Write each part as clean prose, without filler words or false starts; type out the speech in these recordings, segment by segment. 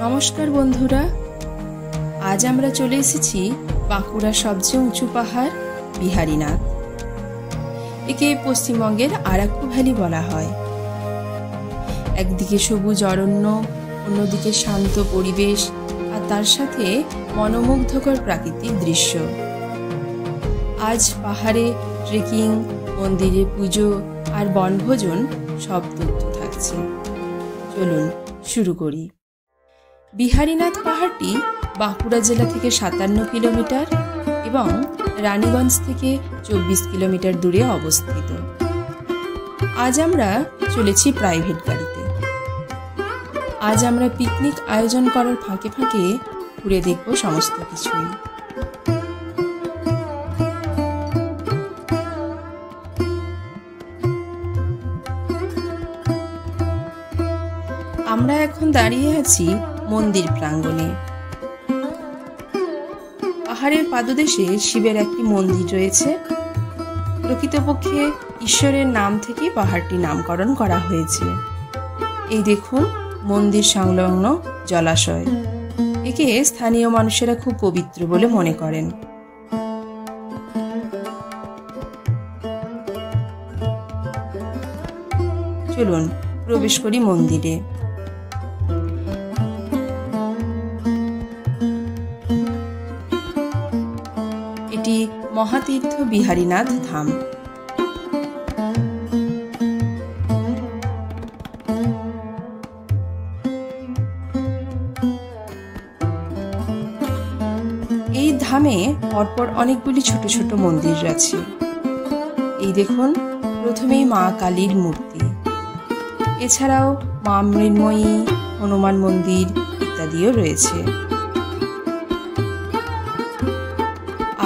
নমস্কার বন্ধুরা, আজ আমরা চলে এসেছি বাঁকুড়ার সবচেয়ে উঁচু পাহাড় বিহারীনাথ। একে পশ্চিমবঙ্গের আরাকু ভ্যালি বলা হয়। একদিকে সবুজ অরণ্য, অন্যদিকে শান্ত পরিবেশ আর তার সাথে মনোমুগ্ধকর প্রাকৃতিক দৃশ্য। আজ পাহাড়ে ট্রেকিং, মন্দিরে পুজো আর বনভোজন সব তথ্য থাকছে। চলুন শুরু করি। বিহারীনাথ পাহাড়টি বাঁকুড়া জেলা থেকে 57 কিলোমিটার এবং রানীগঞ্জ থেকে 24 কিলোমিটার দূরে অবস্থিত। আজ আমরা চলেছি প্রাইভেট গাড়িতে। আজ আমরা পিকনিক আয়োজন করার ফাঁকে ফাঁকে ঘুরে দেখব সমস্ত কিছুই। আমরা এখন দাঁড়িয়ে আছি মন্দির প্রাঙ্গণে। পাহাড়ের পাদদেশে শিবের একটি মন্দির রয়েছে। প্রকৃতপক্ষে ঈশ্বরের নাম থেকে পাহাড়টির নামকরণ করা হয়েছে। এই দেখুন মন্দির সংলগ্ন জলাশয়। একে স্থানীয় মানুষেরা খুব পবিত্র বলে মনে করেন। চলুন প্রবেশ করি মন্দিরে। এটি মহাতীর্থ বিহারীনাথ ধাম। এই ধামে পরপর অনেকগুলি ছোট ছোট মন্দির আছে। এই দেখুন প্রথমেই মা কালীর মূর্তি, এছাড়াও মা মৃন্ময়ী, হনুমান মন্দির ইত্যাদিও রয়েছে।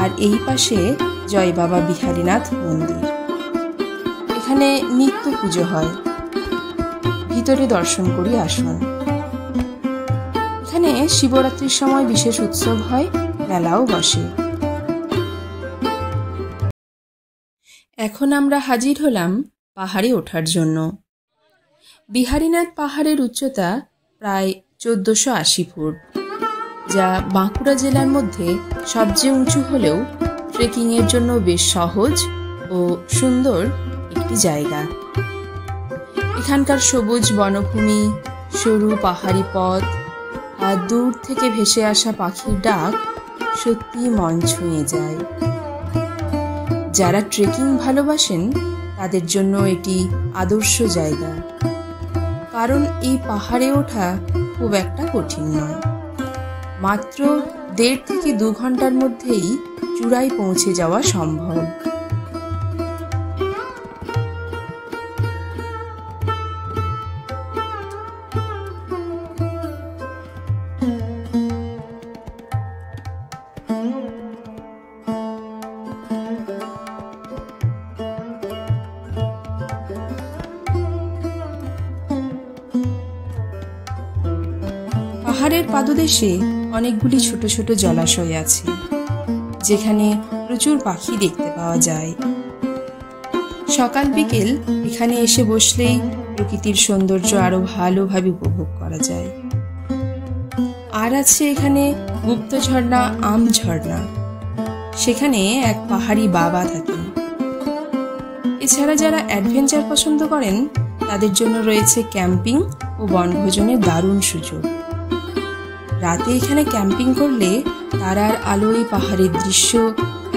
আর এই পাশে জয় বাবা বিহারীনাথ মন্দির। এখানে নিত্য পুজো হয়। ভিতরে দর্শন করি আসুন। এখানে শিবরাত্রির সময় বিশেষ উৎসব হয়, মেলাও বসে। এখন আমরা হাজির হলাম পাহাড়ে ওঠার জন্য। বিহারীনাথ পাহাড়ের উচ্চতা প্রায় 1480 ফুট, যা বাঁকুড়া জেলার মধ্যে সবচেয়ে উঁচু হলেও ট্রেকিংয়ের জন্য বেশ সহজ ও সুন্দর একটি জায়গা। এখানকার সবুজ বনভূমি, সরু পাহাড়ি পথ আর দূর থেকে ভেসে আসা পাখির ডাক সত্যি মন ছুঁয়ে যায়। যারা ট্রেকিং ভালোবাসেন তাদের জন্য এটি আদর্শ জায়গা, কারণ এই পাহাড়ে ওঠা খুব একটা কঠিন নয়। মাত্র 1.5 থেকে 2 ঘন্টার মধ্যেই চূড়ায় পৌঁছে যাওয়া সম্ভব। পাহাড়ের পাদদেশে অনেকগুলি ছোট ছোট জলাশয় আছে, যেখানে প্রচুর পাখি দেখতে পাওয়া যায়। সকাল বিকেল এখানে এসে বসলেই প্রকৃতির সৌন্দর্য আরো ভালোভাবে উপভোগ করা যায়। আর আছে এখানে গুপ্ত ঝর্ণা, আম ঝর্ণা। সেখানে এক পাহাড়ি বাবা থাকেন। এছাড়া যারা অ্যাডভেঞ্চার পছন্দ করেন তাদের জন্য রয়েছে ক্যাম্পিং ও বনভোজনের দারুণ সুযোগ। রাতে এখানে ক্যাম্পিং করলে তারার আলোয় পাহাড়ের দৃশ্য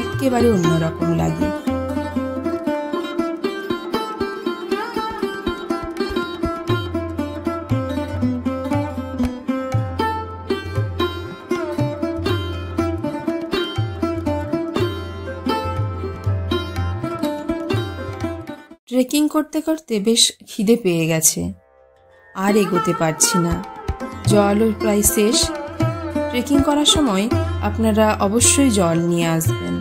একেবারে অন্যরকম লাগে। ট্রেকিং করতে করতে বেশ খিদে পেয়ে গেছে, আর এগোতে পারছি না। জলও প্রায় শেষ। ট্রেকিং করার সময় আপনারা অবশ্যই জল নিয়ে আসবেন।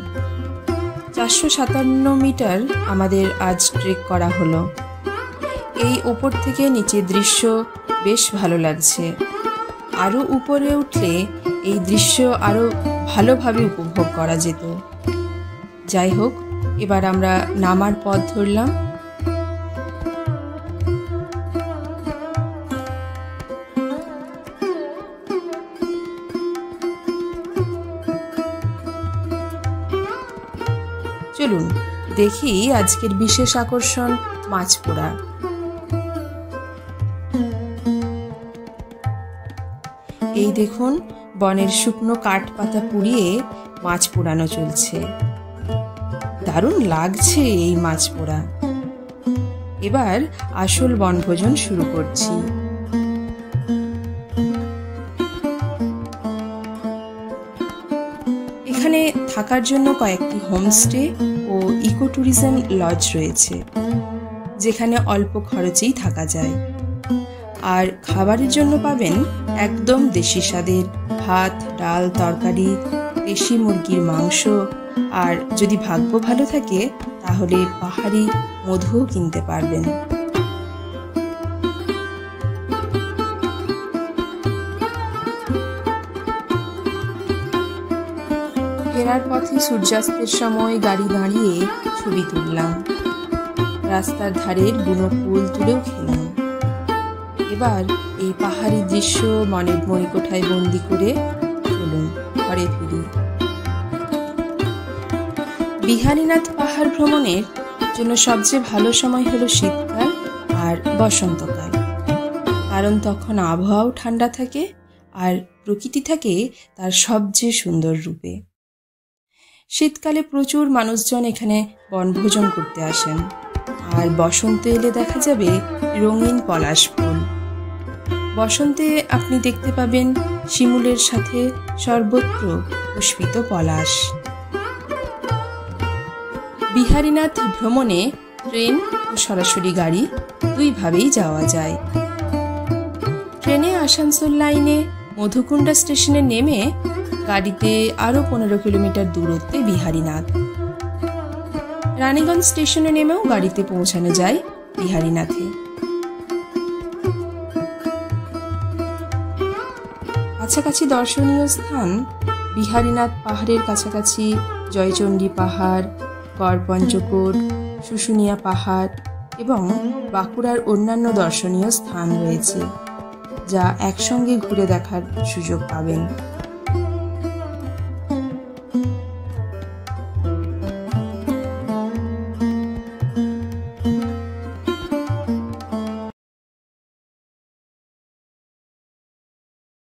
457 মিটার আমাদের আজ ট্রেক করা হলো। এই ওপর থেকে নিচের দৃশ্য বেশ ভালো লাগছে। আরও উপরে উঠলে এই দৃশ্য আরও ভালোভাবে উপভোগ করা যেত। যাই হোক, এবার আমরা নামার পথ ধরলাম। চলুন দেখি আজকের বিশেষ আকর্ষণ মাছ পোড়া। এই দেখুন বনের শুকনো কাঠ পাতা পুড়িয়ে মাছ পোড়ানো চলছে। দারুণ লাগছে এই মাছ পোড়া। এবার আসল বনভোজন শুরু করছি। এখানে থাকার জন্য কয়েকটি হোমস্টে ও ইকো ট্যুরিজম লজ রয়েছে, যেখানে অল্প খরচেই থাকা যায়। আর খাবারের জন্য পাবেন একদম দেশি স্বাদের ভাত, ডাল, তরকারি, দেশি মুরগির মাংস, আর যদি ভাগ্য ভালো থাকে তাহলে পাহাড়ি মধুও কিনতে পারবেন। ফেরার পথে সূর্যাস্তের সময় গাড়ি দাঁড়িয়ে ছবি তুললাম। রাস্তার ধারের বুনো ফুল তুলেও খেলাম। এবার এই পাহাড়ি দৃশ্য মনের মণিকোঠায় বন্দি করে চলুন ঘরে ফিরি। বিহারীনাথ পাহাড় ভ্রমণের জন্য সবচেয়ে ভালো সময় হলো শীতকাল আর বসন্তকাল, কারণ তখন আবহাওয়াও ঠান্ডা থাকে আর প্রকৃতি থাকে তার সবচেয়ে সুন্দর রূপে। শীতকালে প্রচুর মানুষজন এখানে বনভোজন করতে আসেন, আর বসন্তে এলে দেখা যাবে রঙিন পলাশ ফুল। বসন্তে আপনি দেখতে পাবেন শিমুলের সাথে সর্বত্র পুষ্পিত পলাশ। বিহারীনাথ ভ্রমণে ট্রেন ও সরাসরি গাড়ি দুইভাবেই যাওয়া যায়। ট্রেনে আসানসোল লাইনে মধুকুণ্ডা স্টেশনে নেমে গাড়িতে আরও 15 কিলোমিটার দূরত্বে বিহারীনাথ। রানীগঞ্জ স্টেশনে নেমেও গাড়িতে পৌঁছানো যায় বিহারীনাথে। কাছাকাছি দর্শনীয় স্থান বিহারীনাথ পাহাড়ের কাছাকাছি জয়চণ্ডী পাহাড়, গড়পঞ্চকোট, শুশুনিয়া পাহাড় এবং বাঁকুড়ার অন্যান্য দর্শনীয় স্থান রয়েছে, যা একসঙ্গে ঘুরে দেখার সুযোগ পাবেন।